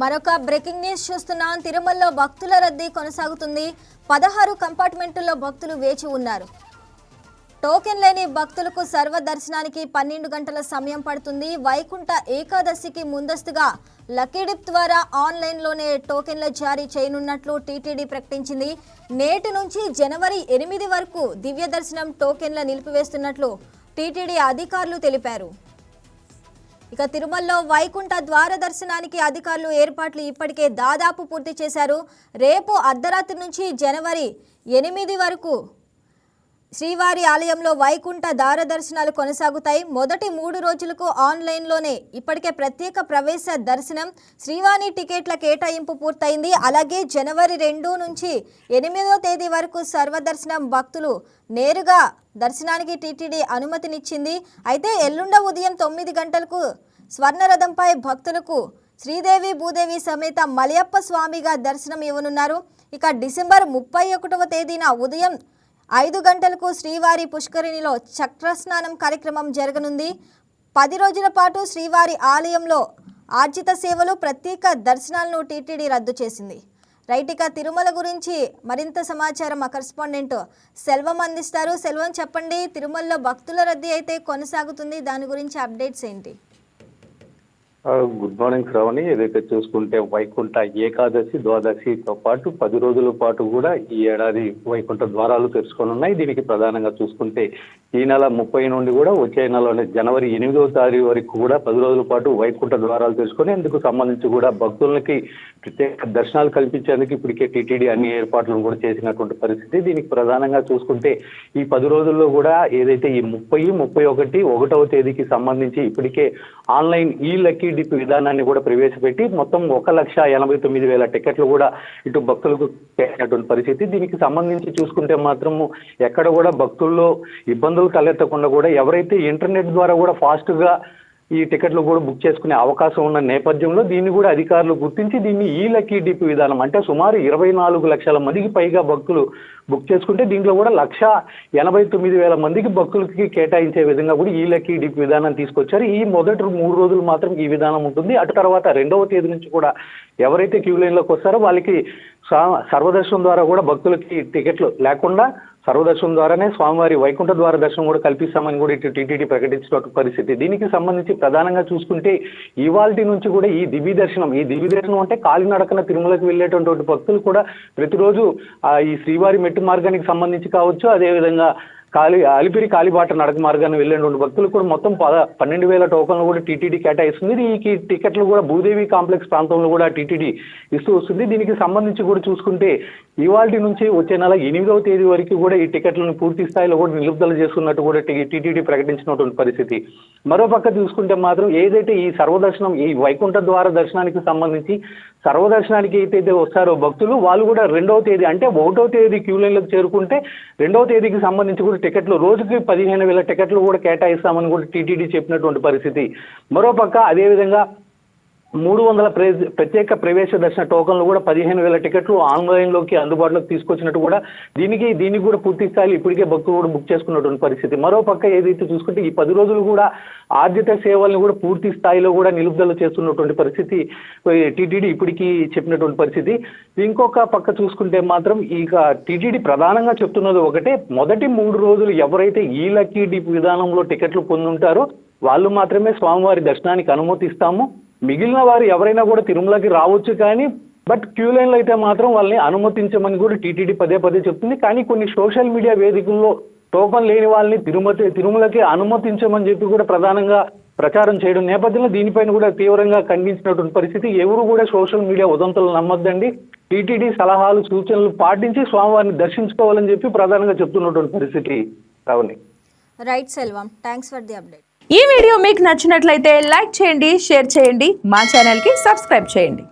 మరొక breaking news చూస్తున్నాం. తిరుమలలో భక్తుల రద్దీ కొనసాగుతుంది. 16 కంపార్ట్మెంట్లలో భక్తులు వేచి ఉన్నారు. టోకెన్ లేని భక్తులకు సర్వ దర్శనానికి 12 గంటల సమయం పడుతుంది. వైకుంఠ ఏకాదశికి ముందస్తుగా లక్కీ డిప్ ద్వారా ఆన్లైన్లోనే టోకెన్ల జారీ చేయనున్నట్లు టీటీడీ ప్రకటించింది. నేటి నుంచి జనవరి 8 వరకు దివ్య దర్శనం టోకెన్ల నిలిపివేస్తున్నట్లు టీటీడీ అధికారులు తెలిపారు. ఇక తిరుమలలో వైకుంఠ ద్వార దర్శనానికి అధికారులు ఏర్పాట్లు ఇప్పటికే దాదాపు పూర్తి చేశారు. రేపు అర్ధరాత్రి నుంచి జనవరి 8 వరకు శ్రీవారి ఆలయంలో వైకుంఠ ద్వార దర్శనాలు కొనసాగుతాయి. మొదటి 3 రోజులకు ఆన్లైన్లోనే ఇప్పటికే ప్రత్యేక ప్రవేశ దర్శనం శ్రీవారి టికెట్ల కేటాయింపు పూర్తయింది. అలాగే జనవరి 2 నుంచి 8వ తేదీ వరకు సర్వదర్శనం భక్తులు నేరుగా దర్శనానికి టీటీడీ అనుమతినిచ్చింది. అయితే ఎల్లుండ ఉదయం 9 గంటలకు స్వర్ణరథంపై భక్తులకు శ్రీదేవి భూదేవి సమేత మలయప్ప స్వామిగా దర్శనం ఇవ్వనున్నారు. ఇక డిసెంబర్ 31వ తేదీన ఉదయం 5 గంటలకు శ్రీవారి పుష్కరిణిలో చక్రస్నానం కార్యక్రమం జరగనుంది. 10 రోజుల పాటు శ్రీవారి ఆలయంలో ఆర్జిత సేవలు ప్రత్యేక దర్శనాలను టీటీడీ రద్దు చేసింది. రైట్, ఇక తిరుమల గురించి మరింత సమాచారం మా కరెస్పాండెంట్ సెల్వం అందిస్తారు. సెల్వం, చెప్పండి, తిరుమలలో భక్తుల రద్దీ అయితే కొనసాగుతుంది, దాని గురించి అప్డేట్స్ ఏంటి? Good morning Shravani. ఏదైతే చూసుకుంటే వైకుంఠ ఏకాదశి ద్వాదశితో పాటు 10 రోజుల పాటు కూడా ఈ ఏడాది వైకుంఠ ద్వారాలు తెరుచుకోనున్నాయి. దీనికి ప్రధానంగా చూసుకుంటే ఈ నెల 30 నుండి కూడా వచ్చే నెలలోనే జనవరి 8వ తారీఖు వరకు కూడా 10 రోజుల పాటు వైకుంఠ ద్వారాలు తెరుచుకొని అందుకు సంబంధించి కూడా భక్తులకి ప్రత్యేక దర్శనాలు కల్పించేందుకు ఇప్పటికే టీటీడీ అన్ని ఏర్పాట్లను కూడా చేసినటువంటి పరిస్థితి. దీనికి ప్రధానంగా చూసుకుంటే ఈ 10 రోజుల్లో కూడా ఏదైతే ఈ 30, 31, 1వ తేదీకి సంబంధించి ఇప్పటికే ఆన్లైన్ ఈ లక్కీ డిప్ విధానాన్ని కూడా ప్రవేశపెట్టి మొత్తం 1,89,000 టికెట్లు కూడా ఇటు భక్తులకు చేసినటువంటి పరిస్థితి. దీనికి సంబంధించి చూసుకుంటే మాత్రము ఎక్కడ కూడా భక్తుల్లో ఇబ్బందులు తలెత్తకుండా కూడా ఎవరైతే ఇంటర్నెట్ ద్వారా కూడా ఫాస్ట్గా ఈ టికెట్లు కూడా బుక్ చేసుకునే అవకాశం ఉన్న నేపథ్యంలో దీన్ని కూడా అధికారులు గుర్తించి దీన్ని ఈ లక్కీ డిప్ విధానం అంటే సుమారు 24 లక్షల మందికి పైగా భక్తులు బుక్ చేసుకుంటే దీంట్లో కూడా 1,89,000 మందికి భక్తులకి కేటాయించే విధంగా కూడా ఈ లక్కీ డిప్ విధానం తీసుకొచ్చారు. ఈ మొదటి 3 రోజులు మాత్రం ఈ విధానం ఉంటుంది. అటు తర్వాత 2వ తేదీ నుంచి కూడా ఎవరైతే క్యూ లైన్లోకి వస్తారో వాళ్ళకి సర్వదర్శనం ద్వారా కూడా భక్తులకి టికెట్లు లేకుండా సర్వదర్శనం ద్వారానే స్వామివారి వైకుంఠ ద్వార దర్శనం కూడా కల్పిస్తామని కూడా ఇటు టీటీడీ ప్రకటించిన పరిస్థితి. దీనికి సంబంధించి ప్రధానంగా చూసుకుంటే ఇవాల్టి నుంచి కూడా ఈ దివ్య దర్శనం అంటే కాలినడకన తిరుమలకి వెళ్ళేటువంటి భక్తులు కూడా ప్రతిరోజు ఈ శ్రీవారి మెట్టు మార్గానికి సంబంధించి కావచ్చు, అదేవిధంగా అలిపిరి కాలిబాట నడక మార్గాన్ని వెళ్ళేటువంటి భక్తులు కూడా మొత్తం 12,000 టోకన్లు కూడా టీటీడీ కేటాయిస్తుంది. ఈ టికెట్లు కూడా భూదేవి కాంప్లెక్స్ ప్రాంతంలో కూడా టీటీడీ ఇస్తూ వస్తుంది. దీనికి సంబంధించి కూడా చూసుకుంటే ఇవాల్టి నుంచి వచ్చే నెల 8వ తేదీ వరకు కూడా ఈ టికెట్లను పూర్తి స్థాయిలో కూడా నిలుపుదల చేస్తున్నట్టు కూడా టీటీడీ ప్రకటించినటువంటి పరిస్థితి. మరోపక్క చూసుకుంటే మాత్రం ఏదైతే ఈ సర్వదర్శనం ఈ వైకుంఠ ద్వార దర్శనానికి సంబంధించి సర్వదర్శనానికి అయితే వస్తారో భక్తులు వాళ్ళు కూడా 2వ తేదీ అంటే 1వ తేదీ క్యూ లైన్లకు చేరుకుంటే 2వ తేదీకి సంబంధించి కూడా టికెట్లు రోజుకి 15,000 టికెట్లు కూడా కేటాయిస్తామని కూడా టీటీడీ చెప్పినటువంటి పరిస్థితి. మరోపక్క అదేవిధంగా 300 ప్రత్యేక ప్రవేశ దర్శన టోకన్లు కూడా 15,000 టికెట్లు ఆన్లైన్లోకి అందుబాటులోకి తీసుకొచ్చినట్టు కూడా దీనికి కూడా పూర్తి స్థాయిలో ఇప్పటికే భక్తులు కూడా బుక్ చేసుకున్నటువంటి పరిస్థితి. మరోపక్క ఏదైతే చూసుకుంటే ఈ 10 రోజులు కూడా ఆర్జిత సేవలను కూడా పూర్తి స్థాయిలో కూడా నిలుపుదల చేస్తున్నటువంటి పరిస్థితి టీటీడీ ఇప్పటికీ చెప్పినటువంటి పరిస్థితి. ఇంకొక పక్క చూసుకుంటే మాత్రం ఇక టీటీడీ ప్రధానంగా చెప్తున్నది ఒకటే, మొదటి 3 రోజులు ఎవరైతే ఈ లక్కీ డిప్ విధానంలో టికెట్లు పొందుంటారో వాళ్ళు మాత్రమే స్వామివారి దర్శనానికి అనుమతిస్తాము. మిగిలిన వారు ఎవరైనా కూడా తిరుమలకి రావచ్చు, కానీ బట్ క్యూ లైన్లో అయితే మాత్రం వాళ్ళని అనుమతించమని కూడా టీటీడీ పదే చెప్తుంది. కానీ కొన్ని సోషల్ మీడియా వేదికల్లో టోకన్ లేని వాళ్ళని తిరుమలకి అనుమతించమని చెప్పి కూడా ప్రధానంగా ప్రచారం చేయడం నేపథ్యంలో దీనిపైన కూడా తీవ్రంగా ఖండించినటువంటి పరిస్థితి. ఎవరు కూడా సోషల్ మీడియా ఉదంతులు నమ్మొద్దండి, టీటీడీ సలహాలు సూచనలు పాటించి స్వామివారిని దర్శించుకోవాలని చెప్పి ప్రధానంగా చెప్తున్నటువంటి పరిస్థితి. రావుని right Selvam, thanks for the update. ఈ వీడియో మీకు నచ్చినట్లయితే లైక్ చేయండి, షేర్ చేయండి, మా ఛానల్కి సబ్స్క్రైబ్ చేయండి.